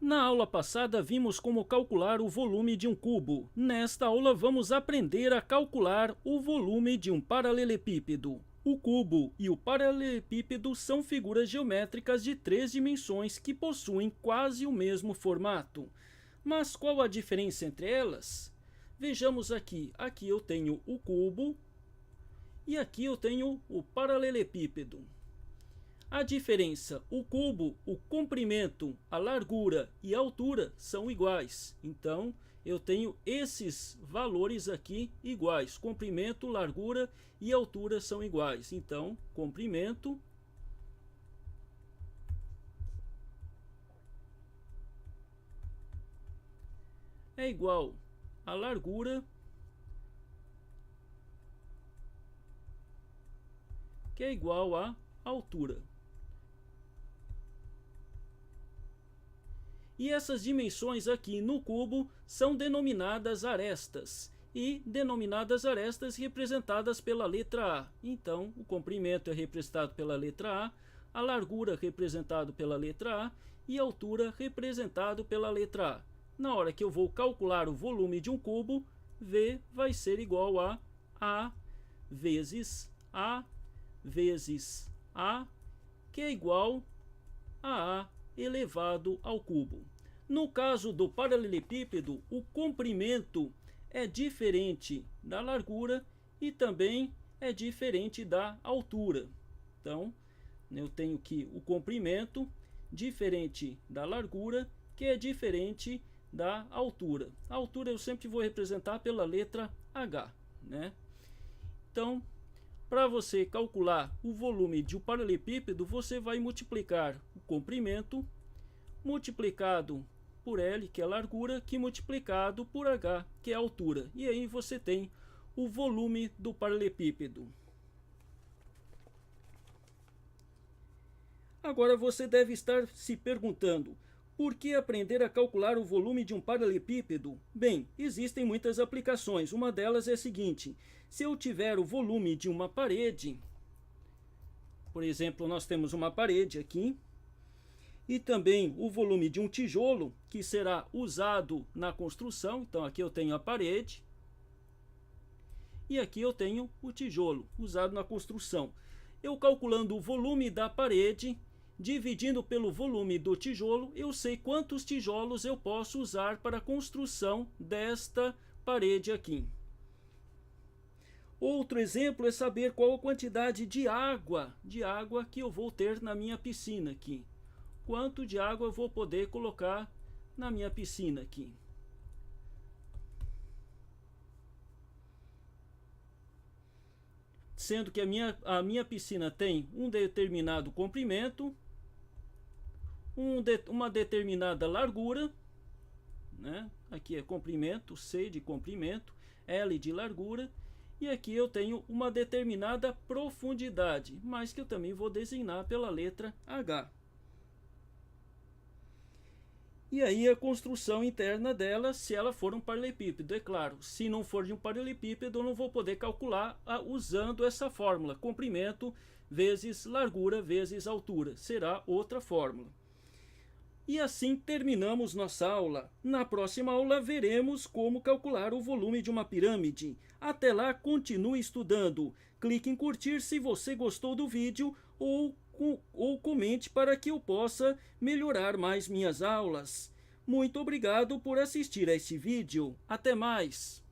Na aula passada vimos como calcular o volume de um cubo. Nesta aula vamos aprender a calcular o volume de um paralelepípedo. O cubo e o paralelepípedo são figuras geométricas de 3 dimensões que possuem quase o mesmo formato. Mas qual a diferença entre elas? Vejamos aqui. Aqui eu tenho o cubo e aqui eu tenho o paralelepípedo. A diferença, o cubo, o comprimento, a largura e a altura são iguais. Então, eu tenho esses valores aqui iguais. Comprimento, largura e altura são iguais. Então, comprimento é igual a largura, que é igual a altura. E essas dimensões aqui no cubo são denominadas arestas. E denominadas arestas representadas pela letra A. Então, o comprimento é representado pela letra A largura representado pela letra A e a altura representado pela letra A. Na hora que eu vou calcular o volume de um cubo, V vai ser igual a vezes A vezes A, que é igual a elevado ao cubo. No caso do paralelepípedo, o comprimento é diferente da largura e também é diferente da altura. Então, eu tenho aqui o comprimento diferente da largura, que é diferente da altura. A altura eu sempre vou representar pela letra H, né? Então, para você calcular o volume de um paralelepípedo, você vai multiplicar o comprimento multiplicado por L, que é a largura, que multiplicado por H, que é a altura. E aí você tem o volume do paralelepípedo. Agora você deve estar se perguntando: por que aprender a calcular o volume de um paralelepípedo? Bem, existem muitas aplicações. Uma delas é a seguinte: se eu tiver o volume de uma parede, por exemplo, nós temos uma parede aqui, e também o volume de um tijolo, que será usado na construção. Então aqui eu tenho a parede, e aqui eu tenho o tijolo, usado na construção. Eu calculando o volume da parede, dividindo pelo volume do tijolo, eu sei quantos tijolos eu posso usar para a construção desta parede aqui. Outro exemplo é saber qual a quantidade de água que eu vou ter na minha piscina aqui. Quanto de água eu vou poder colocar na minha piscina aqui. Sendo que a minha piscina tem um determinado comprimento, uma determinada largura, né? Aqui é comprimento, C de comprimento, L de largura, e aqui eu tenho uma determinada profundidade, mas que eu também vou designar pela letra H. E aí a construção interna dela, se ela for um paralelepípedo, é claro. Se não for de um paralelepípedo, eu não vou poder calcular usando essa fórmula. Comprimento vezes largura vezes altura. Será outra fórmula. E assim terminamos nossa aula. Na próxima aula veremos como calcular o volume de uma pirâmide. Até lá, continue estudando. Clique em curtir se você gostou do vídeo ou comente para que eu possa melhorar mais minhas aulas. Muito obrigado por assistir a esse vídeo. Até mais!